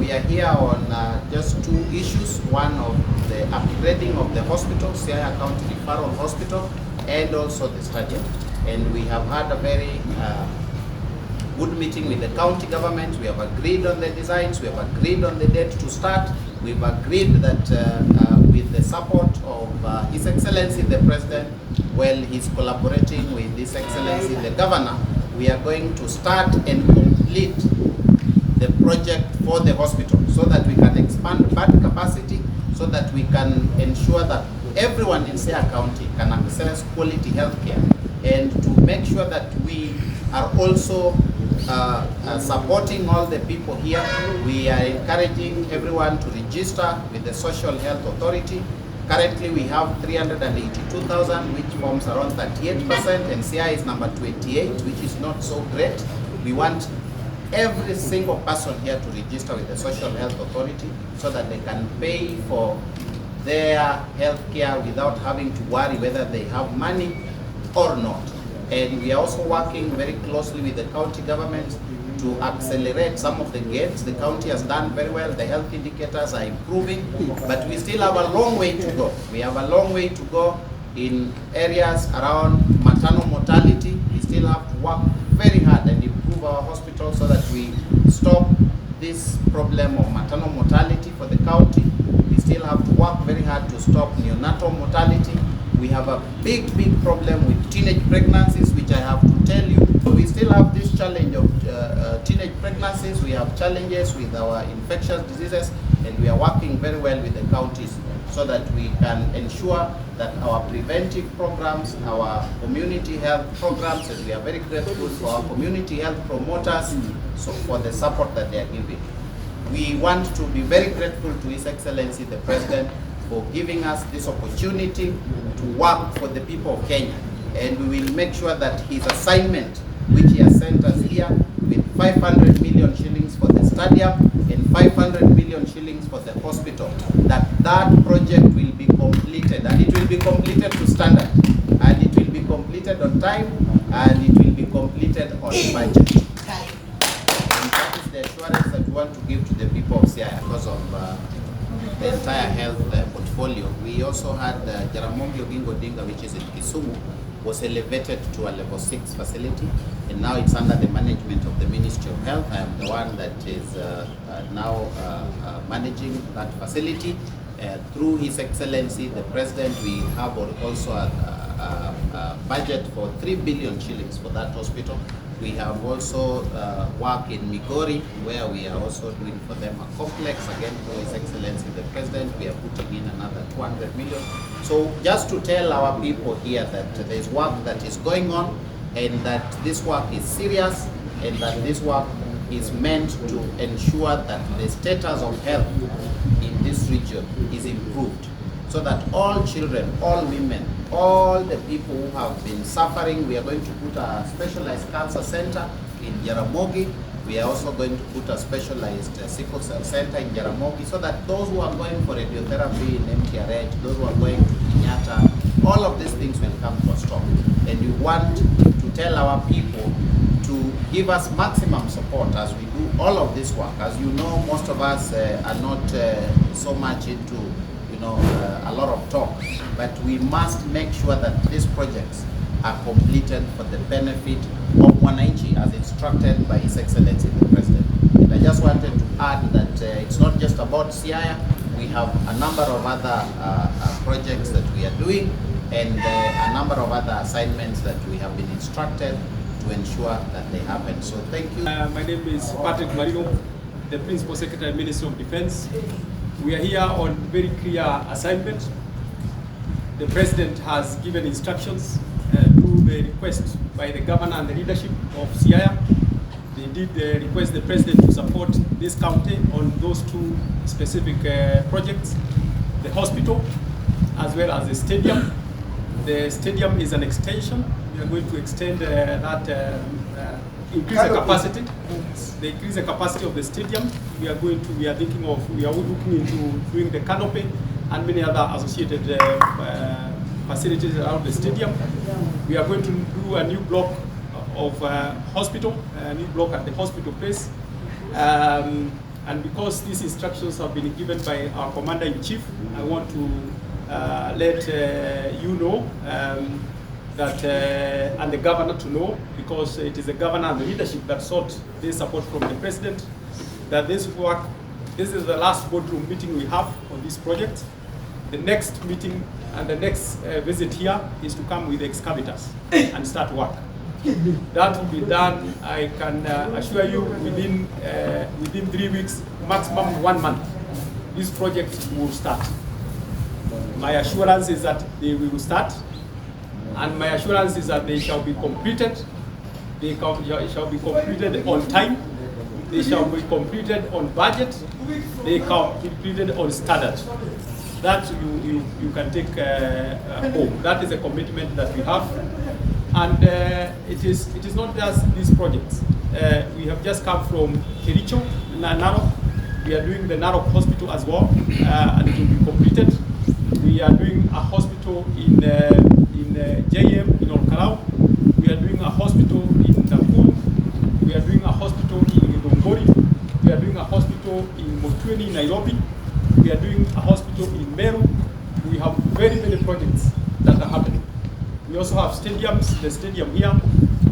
we are here on just two issues. One of the upgrading of the hospital, Siaya County Referral Hospital, and also the stadium. And we have had a very good meeting with the county government. We have agreed on the designs, we have agreed on the date to start. We've agreed that with the support of His Excellency the President, while he's collaborating with His Excellency the Governor, we are going to start and complete the project for the hospital so that we can expand bed capacity, so that we can ensure that everyone in Siaya County can access quality health care, and to make sure that we are also supporting all the people here. We are encouraging everyone to register with the Social Health Authority. Currently we have 382,000, which forms around 38%, and Siaya is number 28, which is not so great. We want every single person here to register with the Social Health Authority so that they can pay for their health care without having to worry whether they have money or not. And we are also working very closely with the county government to accelerate some of the gains. The county has done very well, the health indicators are improving, but we still have a long way to go. We have a long way to go in areas around maternal mortality. We still have to work very hard and improve our hospitals so that we stop this problem of maternal mortality for the county. We still have to work very hard to stop neonatal mortality. We have a big problem with teenage pregnancies, which I have to tell you. We still have this challenge of teenage pregnancies. We have challenges with our infectious diseases, and we are working very well with the counties so that we can ensure that our preventive programs, our community health programs, and we are very grateful for our community health promoters for the support that they are giving. We want to be very grateful to His Excellency the President for giving us this opportunity to work for the people of Kenya. And we will make sure that his assignment, which he has sent us here, with 500 million shillings for the stadium and 500 million shillings for the hospital, that project will be completed, and it will be completed to standard, and it will be completed on time, and it will be completed on budget. And that is the assurance that we want to give to the people of Siaya because of the entire health portfolio. We also had Jaramogi Oginga Odinga, which is in Kisumu, was elevated to a level 6 facility, and now it's under the management of the Ministry of Health. I am the one that is now managing that facility. Through His Excellency the President, we have also a budget for 3 billion shillings for that hospital. We have also work in Migori, where we are also doing for them a complex. Again, through His Excellency the President, we are putting in another 200 million. So just to tell our people here that there is work that is going on, and that this work is serious, and that this work is meant to ensure that the status of health in this region is improved, so that all children, all women, all the people who have been suffering, we are going to put a specialized cancer center in Jaramogi. We are also going to put a specialized sickle cell center in Jaramogi, so that those who are going for radiotherapy in MTRH, those who are going to Kenyatta, all of these things will come to a stop. And we want to tell our people to give us maximum support as we do all of this work. As you know, most of us are not so much into a lot of talk, but we must make sure that these projects are completed for the benefit of Wananchi as instructed by His Excellency the President. And I just wanted to add that it's not just about Siaya. We have a number of other projects that we are doing, and a number of other assignments that we have been instructed to ensure that they happen. So thank you. My name is Patrick Marino, the Principal Secretary, Ministry of Defense. We are here on very clear assignment. The President has given instructions through the request by the Governor and the leadership of Siaya. They did request the President to support this county on those two specific projects, the hospital as well as the stadium. The stadium is an extension. We are going to extend increase the capacity. They increase the capacity of the stadium. We are looking into doing the canopy and many other associated facilities around the stadium. We are going to do a new block of hospital, a new block at the hospital place. And because these instructions have been given by our Commander-in-Chief, I want to let you know that, and the governor to know, because it is the governor and the leadership that sought this support from the president, that this is the last boardroom meeting we have on this project. The next meeting and the next visit here is to come with excavators and start work. That will be done, I can assure you, within 3 weeks, maximum 1 month. This project will start. My assurance is that they will start, and my assurance is that they shall be completed. They shall be completed on time. They shall be completed on budget. They shall be completed on standard. That you can take home. That is a commitment that we have. And it is not just these projects. We have just come from Kericho, Narok. We are doing the Narok hospital as well, and it will be completed. We are doing a hospital in JM in Olkarau. We are doing a hospital in Nakuru. We are doing a hospital in Githunguri. We are doing a hospital in Motweni, Nairobi. We are doing a hospital in Meru. We have very many projects that are happening. We also have stadiums, the stadium here.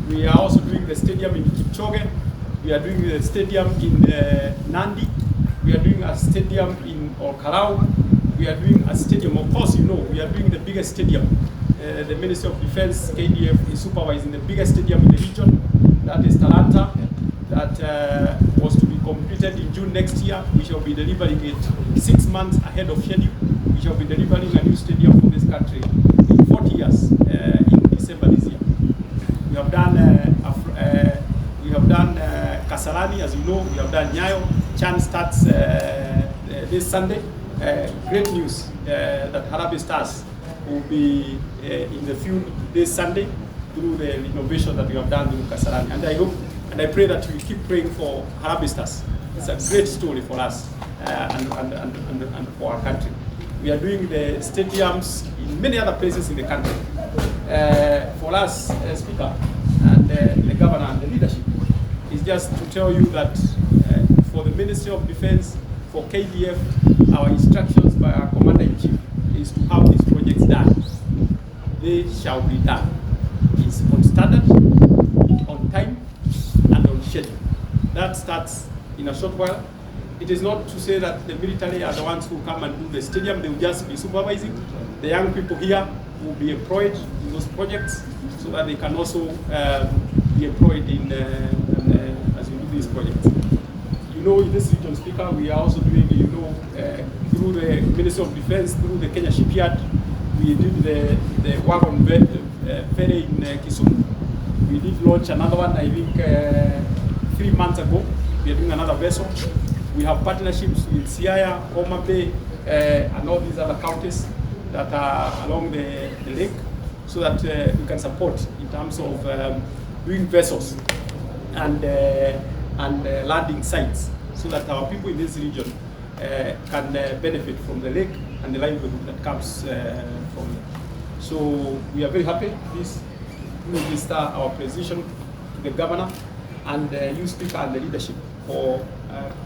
We are also doing the stadium in Kipchoge. We are doing the stadium in Nandi. We are doing a stadium in Olkarau. We are doing a stadium, of course, you know, we are doing the biggest stadium. The Ministry of Defense, KDF, is supervising the biggest stadium in the region. That is Talanta. That was to be completed in June next year. We shall be delivering it 6 months ahead of schedule. We shall be delivering a new stadium for this country in 40 years in December this year. We have done Kasarani, as you know. We have done Nyayo. Chan starts this Sunday. Great news that Harambee Stars will be in the field this Sunday through the renovation that we have done through Kasarani. And I hope and I pray that we keep praying for Harambee Stars. It's a great story for us and for our country. We are doing the stadiums in many other places in the country. For us, Speaker, and the governor and the leadership, is just to tell you that for the Ministry of Defense, for KDF, our instructions by our Commander-in-Chief is to have these projects done. They shall be done. It's on standard, on time, and on schedule. That starts in a short while. It is not to say that the military are the ones who come and do the stadium. They will just be supervising. The young people here will be employed in those projects so that they can also be employed in as we do these projects. You know, in this region, Speaker, we are also doing, you know, through the Ministry of Defense, through the Kenya Shipyard, we did the wagon ferry in Kisumu. We did launch another one, I think, 3 months ago. We are doing another vessel. We have partnerships with Siaya, Homa Bay, and all these other counties that are along the lake, so that we can support in terms of doing vessels and landing sites, so that our people in this region can benefit from the lake and the livelihood that comes from it. So we are very happy. This will register our position to the governor and you, Speaker, and the leadership for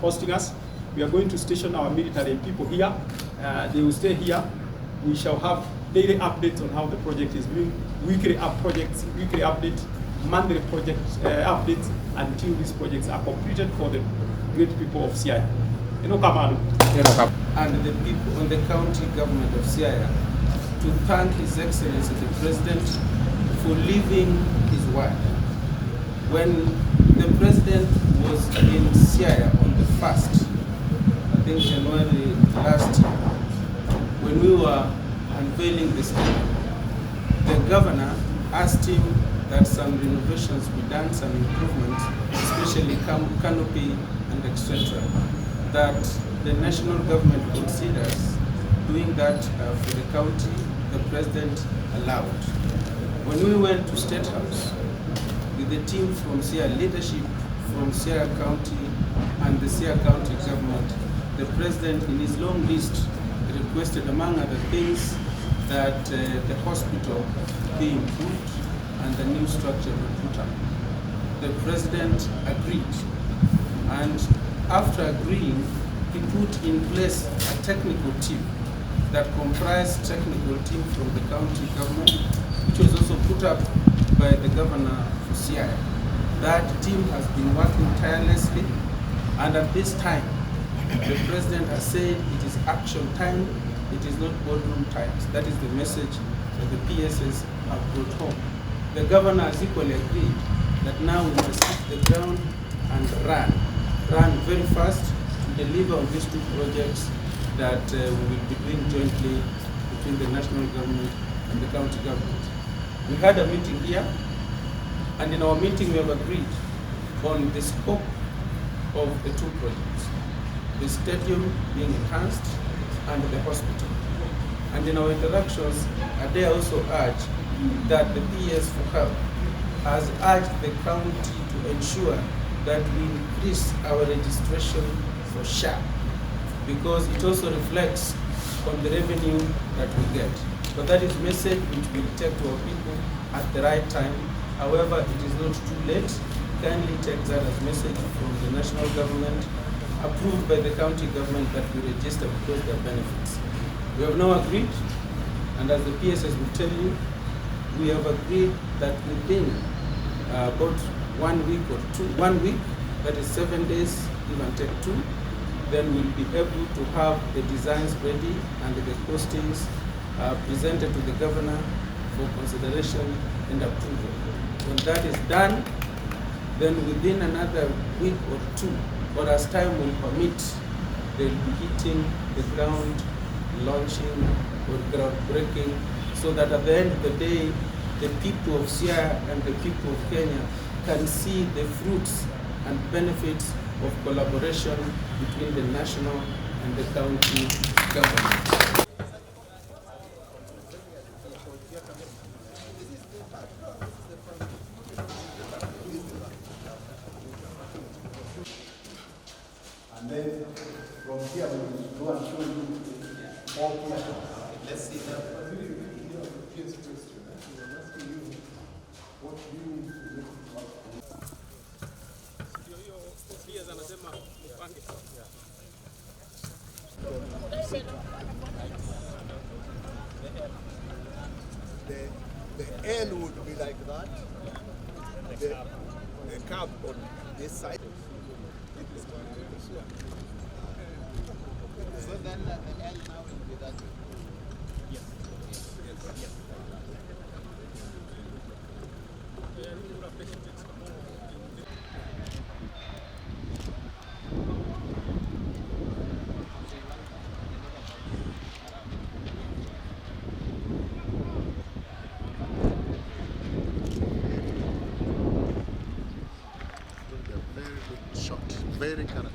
hosting us. We are going to station our military people here. They will stay here. We shall have daily updates on how the project is doing, weekly updates, monthly project updates, until these projects are completed for the great people of Siaya. And the people on the county government of Siaya to thank His Excellency the President for living his word. When the President was in Siaya on the 1st, I think January last year, when we were unveiling the stadium, the governor asked him that some renovations be done, some improvements, especially canopy and etc., that the national government considers doing that for the county. The President allowed. When we went to State House with the team from Siaya leadership, from Siaya County and the Siaya County government, the President in his long list requested, among other things, that the hospital be improved and the new structure be put up. The President agreed, and after agreeing, he put in place a technical team that comprised technical team from the county government, which was also put up by the governor of Siaya. That team has been working tirelessly, and at this time, the president has said it is action time, it is not boardroom times. That is the message that the PSS have brought home. The governor has equally agreed that now we must hit the ground and run very fast to deliver on these two projects that we will be doing jointly between the national government and the county government. We had a meeting here, and in our meeting we have agreed on the scope of the two projects, the stadium being enhanced and the hospital. And in our interactions, I dare also urge that the PS for Health has urged the county to ensure that we increase our registration for SHA, because it also reflects on the revenue that we get. But that is message which we will take to our people at the right time. However, it is not too late. Kindly take that as message from the national government, approved by the county government, that we register because there are benefits. We have now agreed, and as the PSS will tell you, we have agreed that within about 1 week or 1 week, that is 7 days, give and take 2, then we'll be able to have the designs ready and the costings presented to the governor for consideration and approval. When that is done, then within another week or 2, or as time will permit, they'll be hitting the ground, launching or groundbreaking, so that at the end of the day, the people of Siaya and the people of Kenya can see the fruits and benefits of collaboration between the national and the county government. And then from here we will go and show you all questions. Let's see that. The end would be like that. The curb on this side. So then the L now will be that. Yes. Yes. Very good shot. Very correct.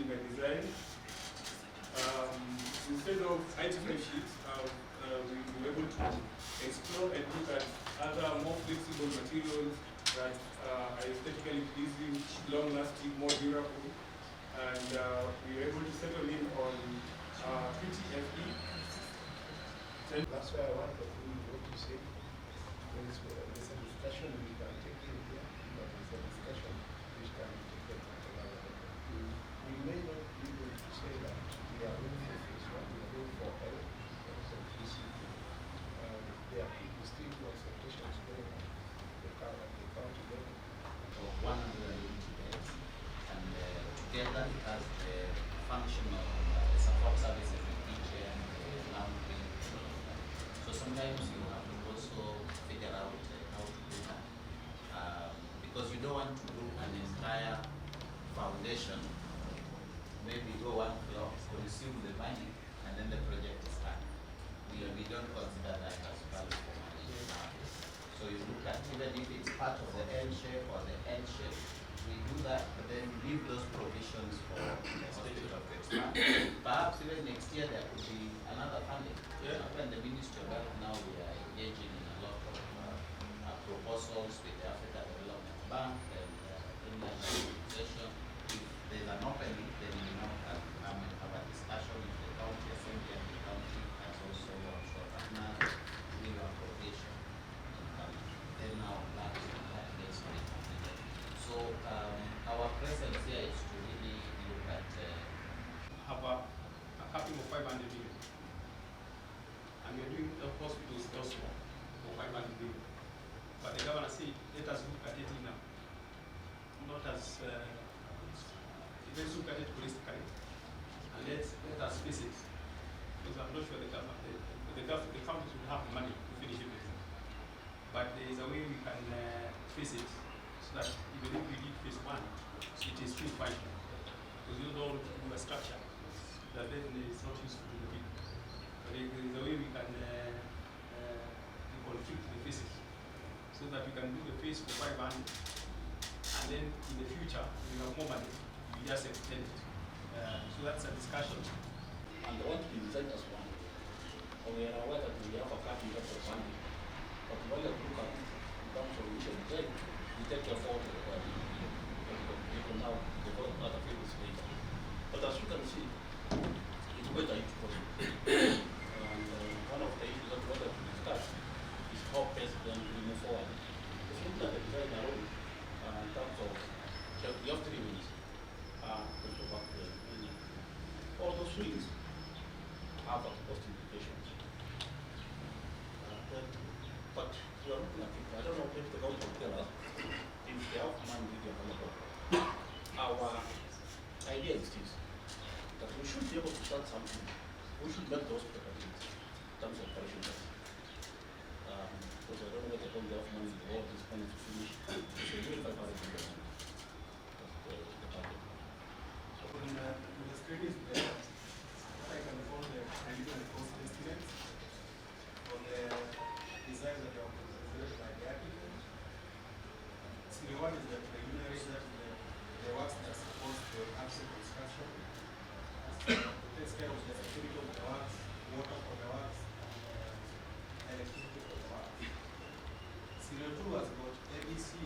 By design, instead of identify sheets, we were able to explore and look at other more flexible materials that are aesthetically pleasing, long-lasting, more durable, and we were able to settle in on PTFE. That's why I wanted what you say. There's a discussion we can take in here, but it's a discussion which can be taken at another level. We may not be able to say that we are going for phase 1, we are going for L, also PCP. There are people still consultations going on the county level. Of 180 days, and together it has the function of the support services, the kitchen, the laundry. So sometimes you have to also don't want to do an entire foundation, maybe go one floor, consume the money, and then the project is done. We don't consider that as value for money. So you look at, even if it's part of the L shape or the L shape, we do that, but then leave those provisions for the hospital to expand. Perhaps even next year there could be another funding. When the Ministry of Health now, we are engaging in a lot of proposals with the Africa Development Bank and Indian organization. If there's an opening, then we now have a discussion with the county assembly and the county has also short partner with our provision. Then now that gets to be completed. So our presence here is to really look at have a capping of 500 million. And we're doing the hospitals elsewhere for 500 million. But the governor said, let us look at it now. Not as, let's look at it holistically. And let us face it. Because I'm not sure the counties will have the money to finish everything. But there is a way we can face it so that even if we did phase 1, it is still fine. Because you don't do a structure that then is not useful to the people. But there is a way we can conflict the phases so that we can do the phase for 500 and then in the future we have more money, we just extend it. So that's a discussion. And they want to be designed as one. And we are aware that we have a cap in terms of funding. But when you look at it in terms of initial design, we take care of all the people now develop other fields later. But as you can see, it's quite a huge project. And one of the issues that we wanted to discuss is how best then we move forward. If you look at the design alone, in terms of, you have 3 minutes to talk about all those things have cost implications. But we are looking at it. I don't know if the government will tell us if they have money available. Our idea is this, that we should be able to start something. We should make those preparations in terms of operations. Because I don't know whether they have money or this money to finish. It's a very 500 million. The target. When the study is there, I can follow the medical cost estimates on the design that are presented by the architect. Scenario 1 is the preliminary, that the works that are supposed to actual construction. It takes care of the security of the works, water for the works, and electricity for the works. Scenario 2 has got ABC,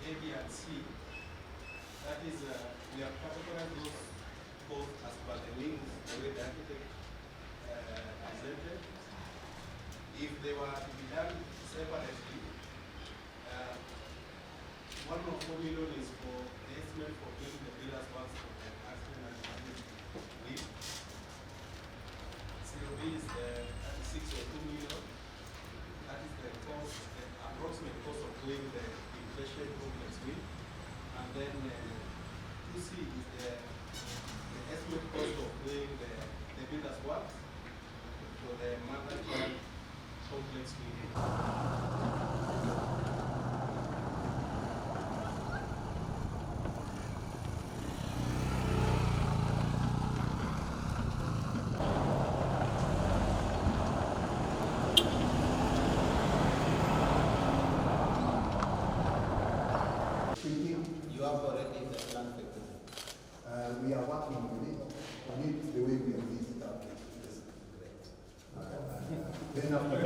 A, B, and C. That is, we have categorized those both as per the wings, the way the architect presented. If they were to be done separately, 1.4 million is for the estimate for doing the pillars works for the accident and emergency wing. COB is the 36 or 2 million. That is the cost, the approximate cost of doing the inflation complex wing. And then 2C is the estimate cost of doing the builder's work for the mother child complex wing. you have already the plan fixed. We are working on it. On it the way we have visited our case. Then after